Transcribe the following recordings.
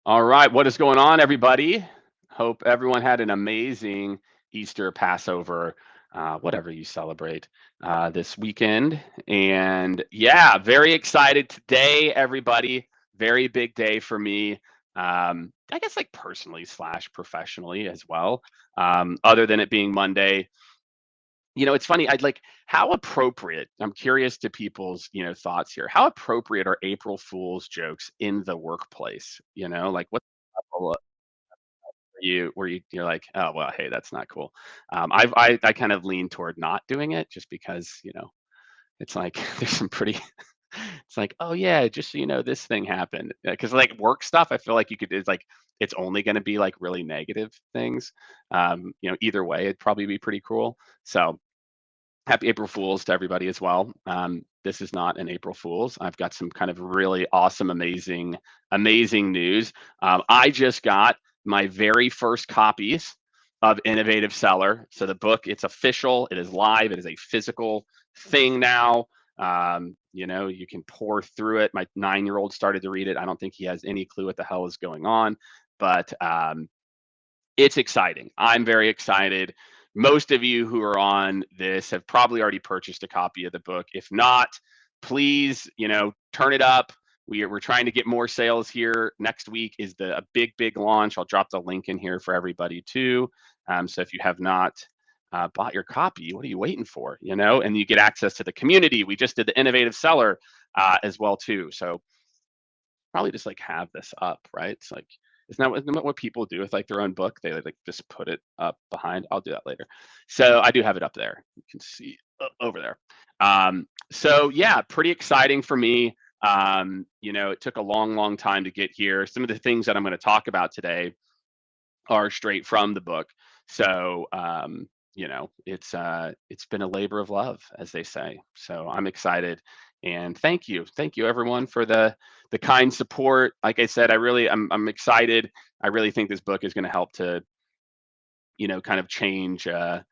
All right, what is going on, everybody? Hope everyone had an amazing Easter, Passover, whatever you celebrate this weekend. And yeah, very excited today, everybody. Very big day for me. I guess like personally slash professionally as well. Other than it being Monday, it's funny. I'd like how appropriate. I'm curious to people's thoughts here. How appropriate are April Fool's jokes in the workplace? Like what you're like, oh well, hey, that's not cool. I kind of lean toward not doing it just because it's like there's some pretty. It's like, oh yeah, just so you know, this thing happened because like work stuff. I feel like you could. It's like it's only going to be like really negative things. Either way, it'd probably be pretty cool. So happy April Fools to everybody as well. This is not an April Fools. I've got some kind of really awesome, amazing news. I just got my very first copies of Innovative Seller. So the book, it's official, it is live, it is a physical thing now. You can pour through it. My 9-year-old started to read it. I don't think he has any clue what the hell is going on, but it's exciting. I'm very excited. Most of you who are on this have probably already purchased a copy of the book. If not, please, turn it up. We're trying to get more sales here. Next week is a big launch. I'll drop the link in here for everybody too. So if you have not bought your copy, what are you waiting for? And you get access to the community. We just did the Innovative Seller as well too. So probably just like have this up, right? It's like isn't that what people do with like their own book? They like just put it up behind. I'll do that later. So I do have it up there. You can see over there. So yeah, pretty exciting for me. It took a long time to get here. Some of the things that I'm going to talk about today are straight from the book. So it's been a labor of love, as they say. So I'm excited, and thank you everyone for the kind support. Like I said, I'm excited. I really think this book is going to help to kind of change I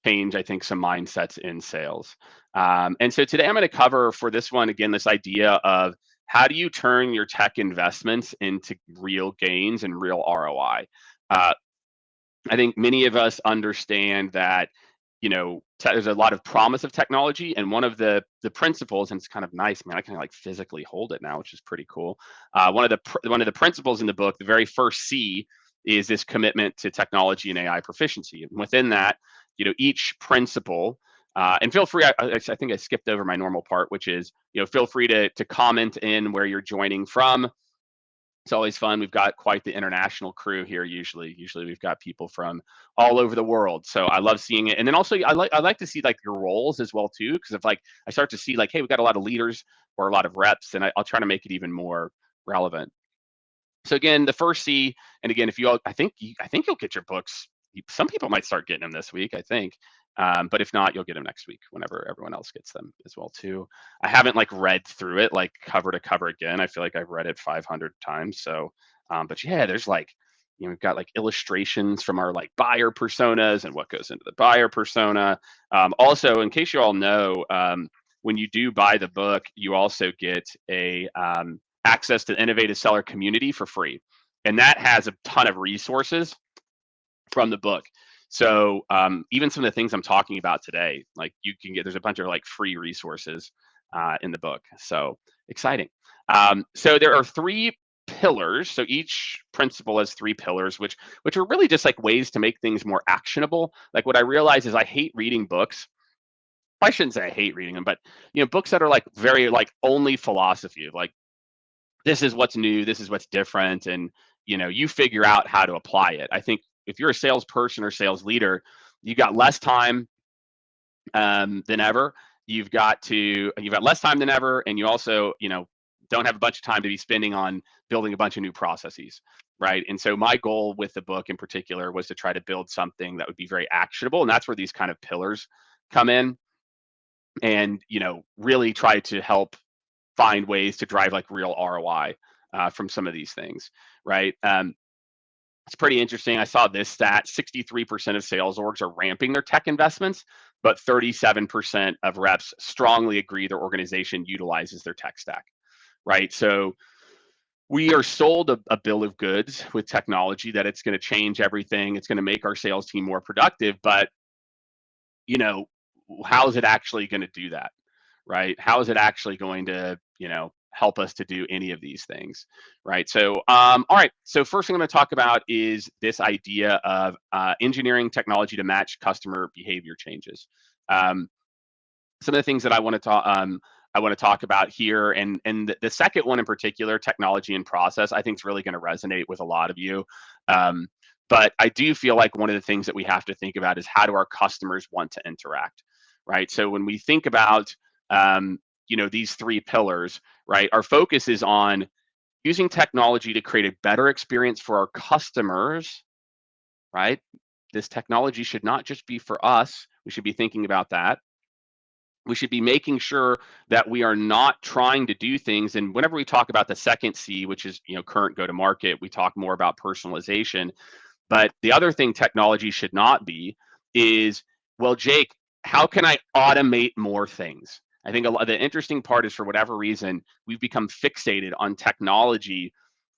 think some mindsets in sales. And so today I'm going to cover for this one again this idea of how do you turn your tech investments into real gains and real ROI. Uh, I think many of us understand that, there's a lot of promise of technology, and one of the principles, and it's kind of nice, man. I can like physically hold it now, which is pretty cool. One of the principles in the book, the very first C, is this commitment to technology and AI proficiency. And within that, each principle. And feel free. I think I skipped over my normal part, which is feel free to comment in where you're joining from. It's always fun. We've got quite the international crew here. Usually we've got people from all over the world. So I love seeing it. And then also I like to see like your roles as well too, because if like I start to see like, hey, we've got a lot of leaders or a lot of reps, and I'll try to make it even more relevant. So again, the first C, and again, if you all, I think you'll get your books. Some people might start getting them this week, I think. But if not, you'll get them next week whenever everyone else gets them as well too. I haven't like read through it like cover to cover again. I feel like I've read it 500 times. So, but yeah, there's like, we've got like illustrations from our like buyer personas and what goes into the buyer persona. Also, in case you all know, when you do buy the book, you also get a access to the Innovative Seller community for free, and that has a ton of resources from the book. So even some of the things I'm talking about today, like you can get, there's a bunch of like free resources in the book. So exciting. So there are three pillars. So each principle has three pillars, which are really just like ways to make things more actionable. Like what I realize is I hate reading books. I shouldn't say I hate reading them, but books that are like very like only philosophy, like this is what's new, this is what's different, and you figure out how to apply it. I think if you're a salesperson or sales leader, you got less time than ever. You've got less time than ever, and you also don't have a bunch of time to be spending on building a bunch of new processes, right? And so my goal with the book in particular was to try to build something that would be very actionable, and that's where these kind of pillars come in, and really try to help find ways to drive like real ROI from some of these things, right? It's pretty interesting. I saw this stat: 63% of sales orgs are ramping their tech investments, but 37% of reps strongly agree their organization utilizes their tech stack, right? So we are sold a bill of goods with technology that it's going to change everything. It's going to make our sales team more productive. But, you know, how is it actually going to do that? Right? How is it actually going to, help us to do any of these things? Right. So, all right. So, first thing I'm going to talk about is this idea of engineering technology to match customer behavior changes. Um, some of the things that I want to talk about here, and the second one in particular, technology and process, I think is really going to resonate with a lot of you. Um, but I do feel like one of the things that we have to think about is how do our customers want to interact, right? So when we think about these three pillars, right, our focus is on using technology to create a better experience for our customers, right? This technology should not just be for us. We should be thinking about that. We should be making sure that we are not trying to do things. And whenever we talk about the second C, which is current go to market, we talk more about personalization. But the other thing technology should not be is, well, Jake, how can I automate more things? I think the interesting part is, for whatever reason, we've become fixated on technology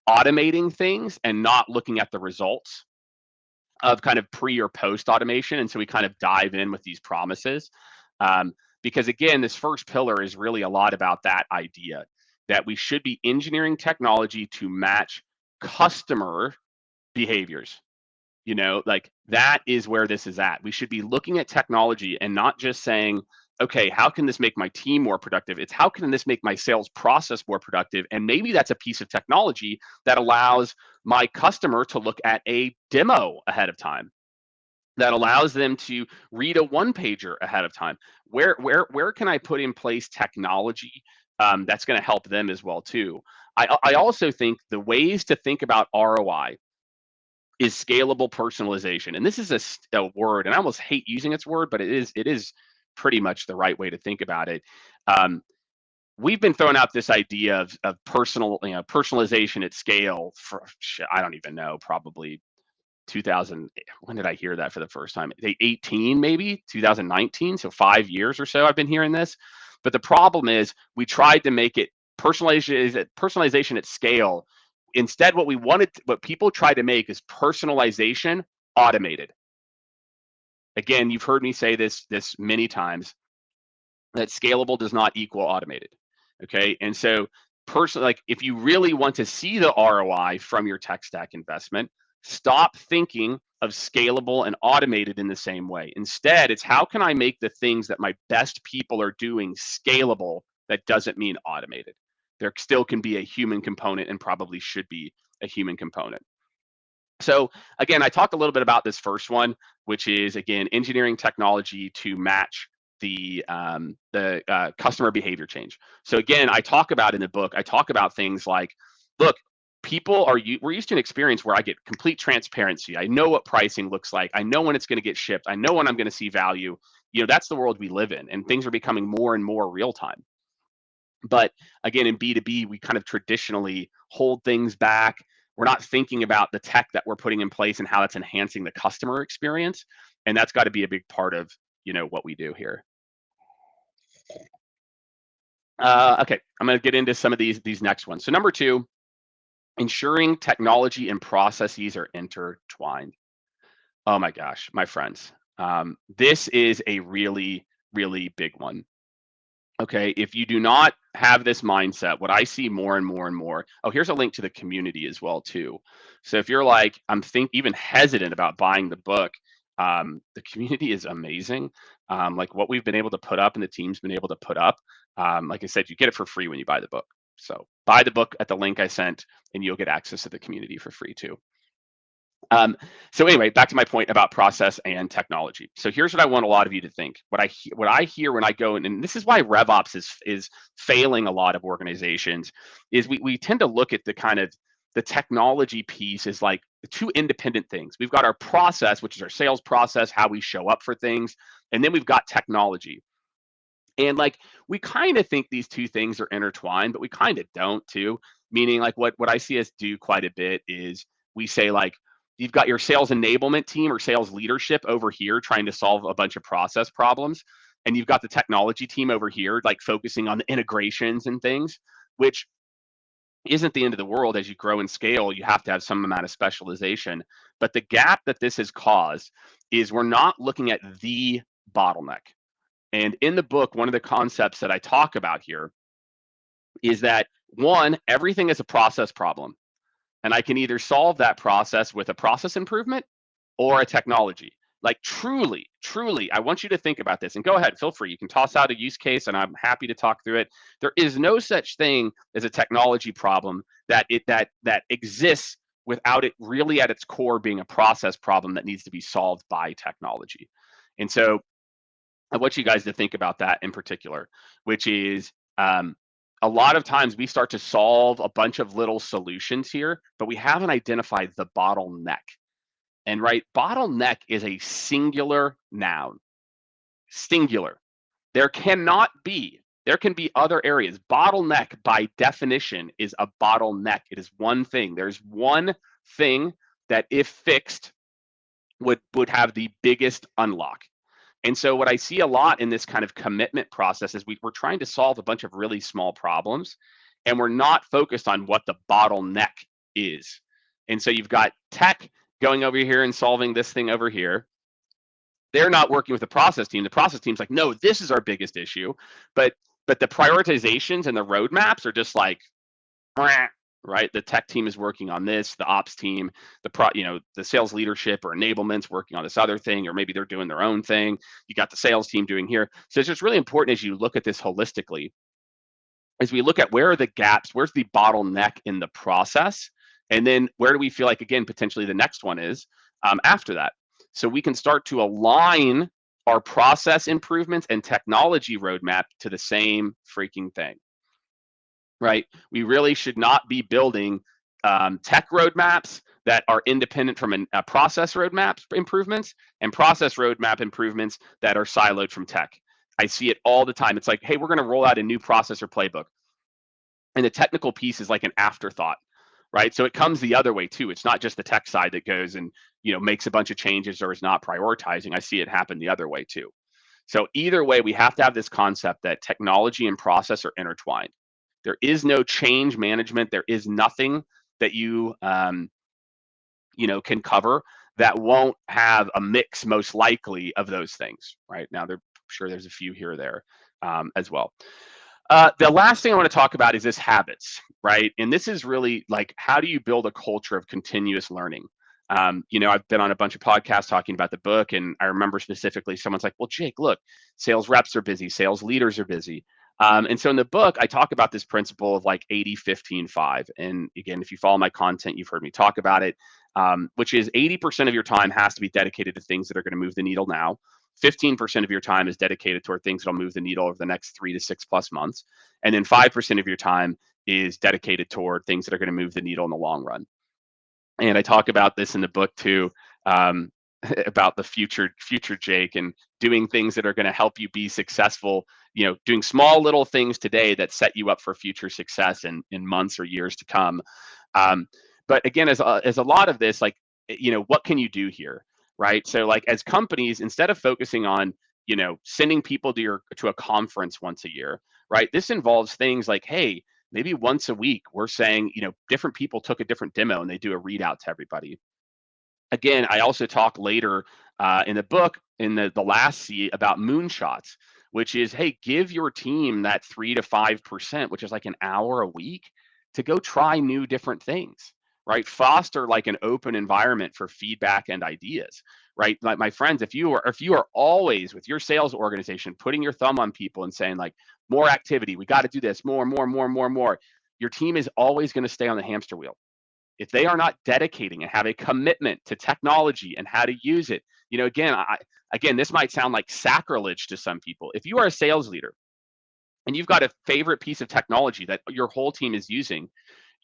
automating things and not looking at the results of kind of pre or post automation. And so we kind of dive in with these promises. Because again, this first pillar is really a lot about that idea that we should be engineering technology to match customer behaviors. Like that is where this is at. We should be looking at technology and not just saying, okay, how can this make my team more productive? It's how can this make my sales process more productive? And maybe that's a piece of technology that allows my customer to look at a demo ahead of time, that allows them to read a one pager ahead of time. Where can I put in place technology that's going to help them as well too? I also think the ways to think about ROI is scalable personalization. And this is a word, and I almost hate using its word, but it is pretty much the right way to think about it. Um, we've been throwing out this idea of personalization at scale for, I don't even know, probably 2000. When did I hear that for the first time? 18, maybe 2019. So 5 years or so I've been hearing this. But the problem is we tried to make it personalization at scale. Instead, what people try to make is personalization automated. Again, you've heard me say this many times, that scalable does not equal automated. Okay. And so like if you really want to see the ROI from your tech stack investment, stop thinking of scalable and automated in the same way. Instead, it's how can I make the things that my best people are doing scalable? That doesn't mean automated. There still can be a human component, and probably should be a human component. So again, I talked a little bit about this first one, which is again engineering technology to match the customer behavior change. So again, I talk about in the book, I talk about things like, look, we're used to an experience where I get complete transparency. I know what pricing looks like. I know when it's going to get shipped. I know when I'm going to see value. That's the world we live in, and things are becoming more and more real time. But again, in B2B, we kind of traditionally hold things back. We're not thinking about the tech that we're putting in place and how it's enhancing the customer experience. And that's got to be a big part of, what we do here. Okay, I'm going to get into some of these next ones. So number 2, ensuring technology and processes are intertwined. Oh my gosh, my friends, this is a really, really big one. Okay, if you do not have this mindset, what I see more and more and more. Oh, here's a link to the community as well too. So if you're like, even hesitant about buying the book, the community is amazing. Like what we've been able to put up and the team's been able to put up. Like I said, you get it for free when you buy the book. So buy the book at the link I sent, and you'll get access to the community for free too. So anyway, back to my point about process and technology. So here's what I want a lot of you to think. What I hear when I go in, and this is why RevOps is failing a lot of organizations, is we tend to look at the kind of the technology piece as like two independent things. We've got our process, which is our sales process, how we show up for things, and then we've got technology. And like we kind of think these two things are intertwined, but we kind of don't too. Meaning like what I see us do quite a bit is we say like, you've got your sales enablement team or sales leadership over here trying to solve a bunch of process problems. And you've got the technology team over here, like focusing on the integrations and things, which isn't the end of the world. As you grow and scale, you have to have some amount of specialization. But the gap that this has caused is we're not looking at the bottleneck. And in the book, one of the concepts that I talk about here is that one, everything is a process problem. And I can either solve that process with a process improvement or a technology. Like truly, I want you to think about this, and go ahead, feel free. You can toss out a use case and I'm happy to talk through it. There is no such thing as a technology problem that exists without it really at its core being a process problem that needs to be solved by technology. And so I want you guys to think about that in particular, which is a lot of times we start to solve a bunch of little solutions here, but we haven't identified the bottleneck. And right, bottleneck is a singular noun, singular. There cannot be, there can be other areas. Bottleneck by definition is a bottleneck. It is one thing. There's one thing that if fixed would have the biggest unlock. And so what I see a lot in this kind of commitment process is we're trying to solve a bunch of really small problems, and we're not focused on what the bottleneck is. And so you've got tech going over here and solving this thing over here. They're not working with the process team. The process team's like, no, this is our biggest issue. But the prioritizations and the roadmaps are just like, right? The tech team is working on this, the ops team, the sales leadership or enablement's working on this other thing, or maybe they're doing their own thing. You got the sales team doing here. So it's just really important as you look at this holistically, as we look at where are the gaps, where's the bottleneck in the process, and then where do we feel like, again, potentially the next one is after that. So we can start to align our process improvements and technology roadmap to the same freaking thing. Right? We really should not be building tech roadmaps that are independent from a process roadmap improvements and process roadmap improvements that are siloed from tech. I see it all the time. It's like, hey, we're going to roll out a new process or playbook. And the technical piece is like an afterthought, right? So it comes the other way too. It's not just the tech side that goes and makes a bunch of changes or is not prioritizing. I see it happen the other way too. So either way, we have to have this concept that technology and process are intertwined. There is no change management. There is nothing that you can cover that won't have a mix, most likely, of those things. Right now, I'm sure there's a few here or there as well. The last thing I want to talk about is this habits, right? And this is really like, how do you build a culture of continuous learning? I've been on a bunch of podcasts talking about the book, and I remember specifically someone's like, well, Jake, look, sales reps are busy, sales leaders are busy. And so in the book, I talk about this principle of like 80, 15, 5. And again, if you follow my content, you've heard me talk about it, which is 80% of your time has to be dedicated to things that are going to move the needle now. 15% of your time is dedicated toward things that'll move the needle over the next 3 to 6+ months. And then 5% of your time is dedicated toward things that are going to move the needle in the long run. And I talk about this in the book too, about the future Jake, and doing things that are going to help you be successful, doing small little things today that set you up for future success in months or years to come. But again, as a lot of this, like, what can you do here, right? So like as companies, instead of focusing on, sending people to a conference once a year, right? This involves things like, hey, maybe once a week we're saying, different people took a different demo and they do a readout to everybody. Again, I also talk later in the book, in the last C, about moonshots, which is, hey, give your team that 3 to 5%, which is like an hour a week, to go try new different things, right? Foster like an open environment for feedback and ideas, right? Like my friends, if you are always with your sales organization putting your thumb on people and saying like, more activity, we got to do this, more, your team is always going to stay on the hamster wheel. If they are not dedicating and have a commitment to technology and how to use it, again, this might sound like sacrilege to some people. If you are a sales leader and you've got a favorite piece of technology that your whole team is using,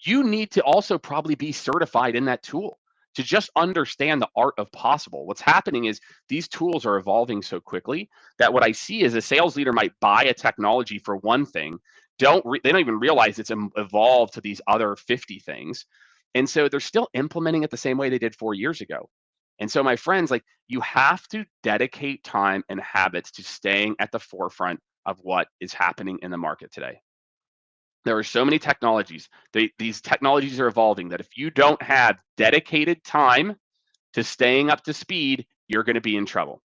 you need to also probably be certified in that tool to just understand the art of possible. What's happening is these tools are evolving so quickly that what I see is a sales leader might buy a technology for one thing, they don't even realize it's evolved to these other 50 things. And so they're still implementing it the same way they did 4 years ago. And so my friends, like, you have to dedicate time and habits to staying at the forefront of what is happening in the market today. There are so many technologies. These technologies are evolving that if you don't have dedicated time to staying up to speed, you're going to be in trouble,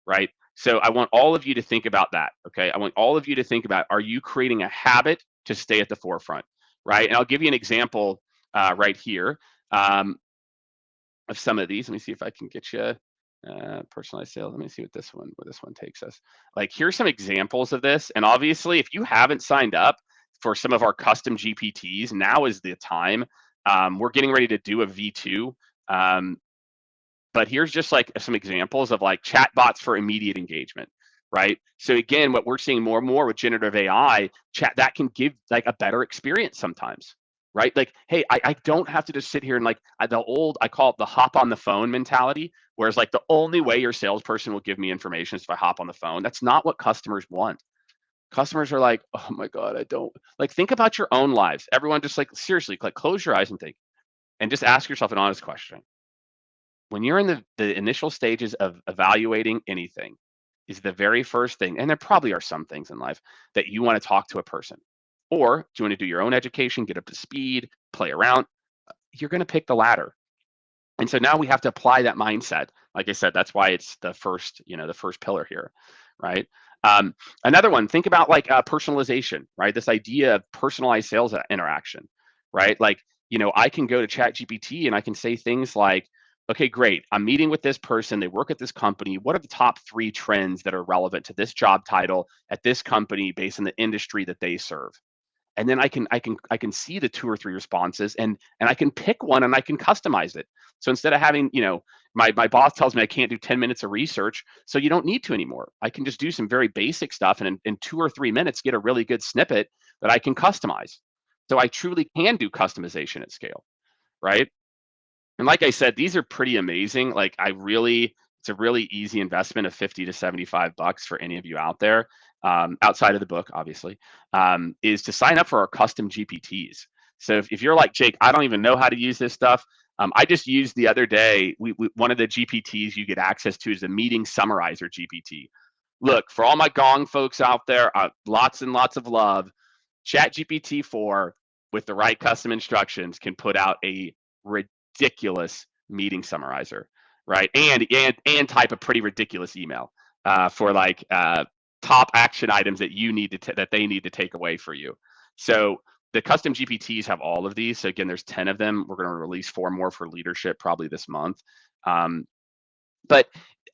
right? So I want all of you to think about that. Okay. I want all of you to think about, are you creating a habit to stay at the forefront, right? And I'll give you an example right here. Of some of these. Let me see if I can get you personalized sales. Let me see where this one takes us. Like, here's some examples of this. And obviously, if you haven't signed up for some of our custom GPTs, now is the time. We're getting ready to do a V2. But here's just like some examples of like chatbots for immediate engagement, right? So again, what we're seeing more and more with generative AI, chat that can give like a better experience sometimes, right? Like, hey, I don't have to just sit here and like I call it the hop on the phone mentality, whereas like the only way your salesperson will give me information is if I hop on the phone. That's not what customers want. Customers are like, oh my God, I don't like think about your own lives. Everyone just like seriously, like close your eyes and think and just ask yourself an honest question. When you're in the initial stages of evaluating anything, is the very first thing, and there probably are some things in life that you want to talk to a person, or do you want to do your own education, get up to speed, play around? You're going to pick the latter. And so now we have to apply that mindset. Like I said, that's why it's the first, the first pillar here, right? Another one, think about like personalization, right? This idea of personalized sales interaction, right? Like, I can go to ChatGPT and I can say things like, okay, great. I'm meeting with this person. They work at this company. What are the top 3 trends that are relevant to this job title at this company based on the industry that they serve? And then I can see the 2 or 3 responses, and I can pick one and I can customize it. So instead of having, my boss tells me I can't do 10 minutes of research, so you don't need to anymore. I can just do some very basic stuff and in 2 or 3 minutes get a really good snippet that I can customize. So I truly can do customization at scale, right? And like I said, these are pretty amazing. Like it's a really easy investment of 50 to 75 bucks for any of you out there, outside of the book, obviously, is to sign up for our custom GPTs. So if you're like, Jake, I don't even know how to use this stuff. I just used the other day, one of the GPTs you get access to is the meeting summarizer GPT. Look, for all my Gong folks out there, lots and lots of love. ChatGPT 4 with the right custom instructions can put out a ridiculous meeting summarizer, right? And type a pretty ridiculous email for like top action items that that they need to take away for you. So the custom GPTs have all of these. So again, there's 10 of them. We're going to release 4 more for leadership probably this month. But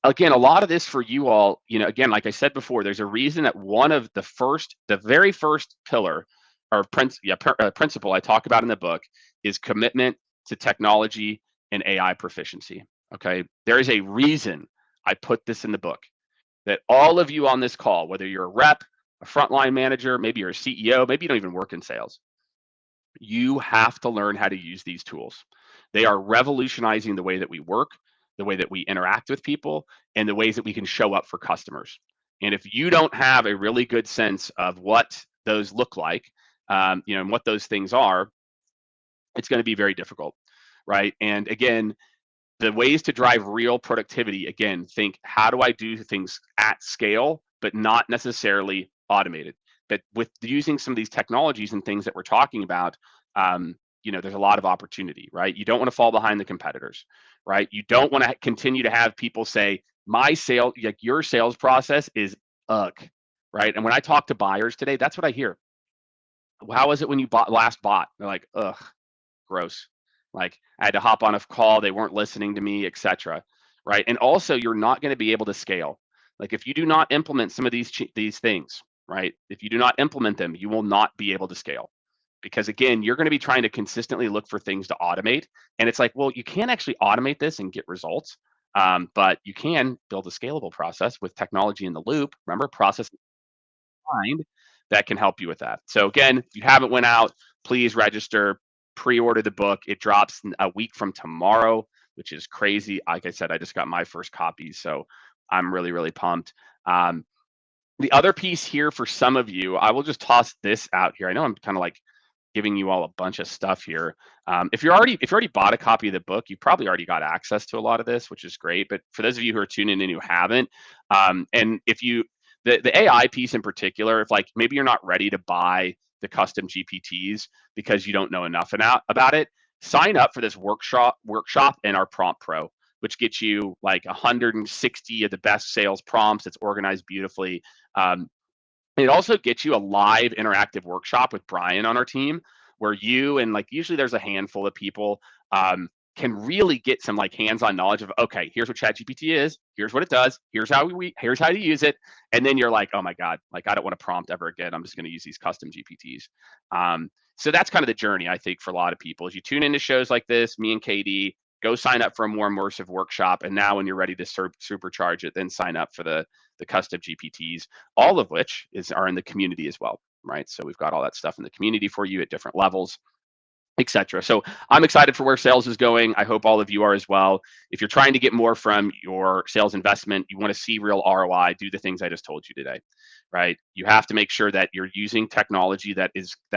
again, a lot of this for you all, again, like I said before, there's a reason that one of the very first pillar or principle I talk about in the book is commitment to technology and AI proficiency. Okay. There is a reason I put this in the book that all of you on this call, whether you're a rep, a frontline manager, maybe you're a CEO, maybe you don't even work in sales, you have to learn how to use these tools. They are revolutionizing the way that we work, the way that we interact with people, and the ways that we can show up for customers. And if you don't have a really good sense of what those look like, and what those things are, it's going to be very difficult, right? And again, the ways to drive real productivity, again, think, how do I do things at scale, but not necessarily automated? But with using some of these technologies and things that we're talking about, there's a lot of opportunity, right? You don't want to fall behind the competitors, right? You don't want to continue to have people say, your sales process is ugh, right? And when I talk to buyers today, that's what I hear. How was it when you last bought? They're like, ugh, gross. Like, I had to hop on a call, they weren't listening to me, etc. Right? And also, you're not going to be able to scale. Like, if you do not implement some of these things, right? If you do not implement them, you will not be able to scale. Because again, you're going to be trying to consistently look for things to automate, and it's like, well, you can't actually automate this and get results, but you can build a scalable process with technology in the loop. Remember, process mind that can help you with that. So again, if you haven't went out, please register, pre-order the book. It drops a week from tomorrow, which is crazy. Like I said, I just got my first copy, so I'm really, really pumped. The other piece here for some of you, I will just toss this out here. I know I'm kind of like giving you all a bunch of stuff here. If you already bought a copy of the book, you probably already got access to a lot of this, which is great. But for those of you who are tuning in who haven't, and if you the AI piece in particular, if like maybe you're not ready to buy the custom GPTs because you don't know enough about it, sign up for this workshop in our Prompt Pro, which gets you like 160 of the best sales prompts. It's organized beautifully. It also gets you a live interactive workshop with Brian on our team, where you and like usually there's a handful of people can really get some like hands-on knowledge of, okay, here's what ChatGPT is, here's what it does, here's how you use it, and then you're like, oh my god, like I don't want to prompt ever again. I'm just going to use these custom GPTs. So that's kind of the journey I think for a lot of people. As you tune into shows like this, me and Katie, go sign up for a more immersive workshop, and now when you're ready to supercharge it, then sign up for the custom GPTs, all of which are in the community as well, right? So we've got all that stuff in the community for you at different levels, etc. So I'm excited for where sales is going. I hope all of you are as well. If you're trying to get more from your sales investment, you want to see real ROI, do the things I just told you today, right? You have to make sure that you're using technology that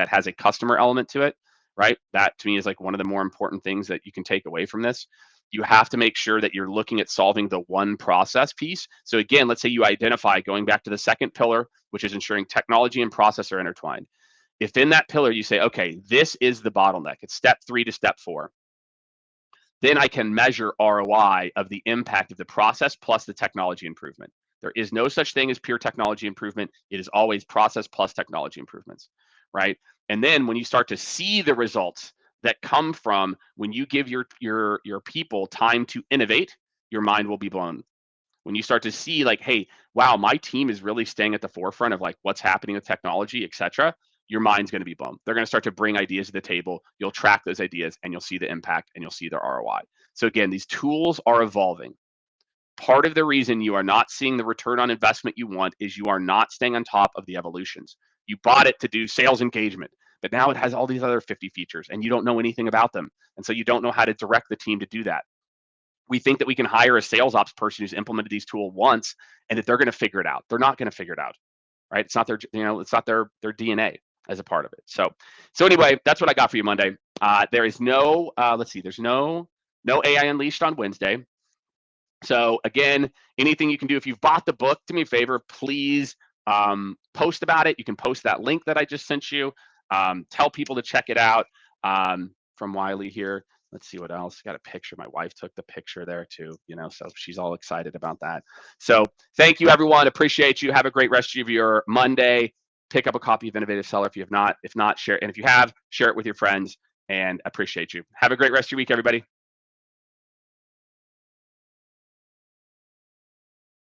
has a customer element to it, right? That to me is like one of the more important things that you can take away from this. You have to make sure that you're looking at solving the one process piece. So again, let's say you identify, going back to the second pillar, which is ensuring technology and process are intertwined. If in that pillar you say, okay, this is the bottleneck, it's step 3 to step 4, then I can measure ROI of the impact of the process plus the technology improvement. There is no such thing as pure technology improvement. It is always process plus technology improvements, right? And then when you start to see the results that come from when you give your people time to innovate, your mind will be blown. When you start to see like, hey, wow, my team is really staying at the forefront of like what's happening with technology, et cetera, your mind's going to be blown. They're going to start to bring ideas to the table. You'll track those ideas and you'll see the impact and you'll see their ROI. So again, these tools are evolving. Part of the reason you are not seeing the return on investment you want is you are not staying on top of the evolutions. You bought it to do sales engagement, but now it has all these other 50 features and you don't know anything about them. And so you don't know how to direct the team to do that. We think that we can hire a sales ops person who's implemented these tools once and that they're going to figure it out. They're not going to figure it out, right? It's not their, it's not their DNA as a part of it. So anyway, that's what I got for you Monday. There is no, there's no AI Unleashed on Wednesday. So again, anything you can do, if you've bought the book, do me a favor, please post about it. You can post that link that I just sent you. Tell people to check it out. From Wiley here. Let's see what else. Got a picture. My wife took the picture there too, so she's all excited about that. So thank you, everyone. Appreciate you. Have a great rest of your Monday. Pick up a copy of Innovative Seller if you have not. If not, share. And if you have, share it with your friends, and appreciate you. Have a great rest of your week, everybody.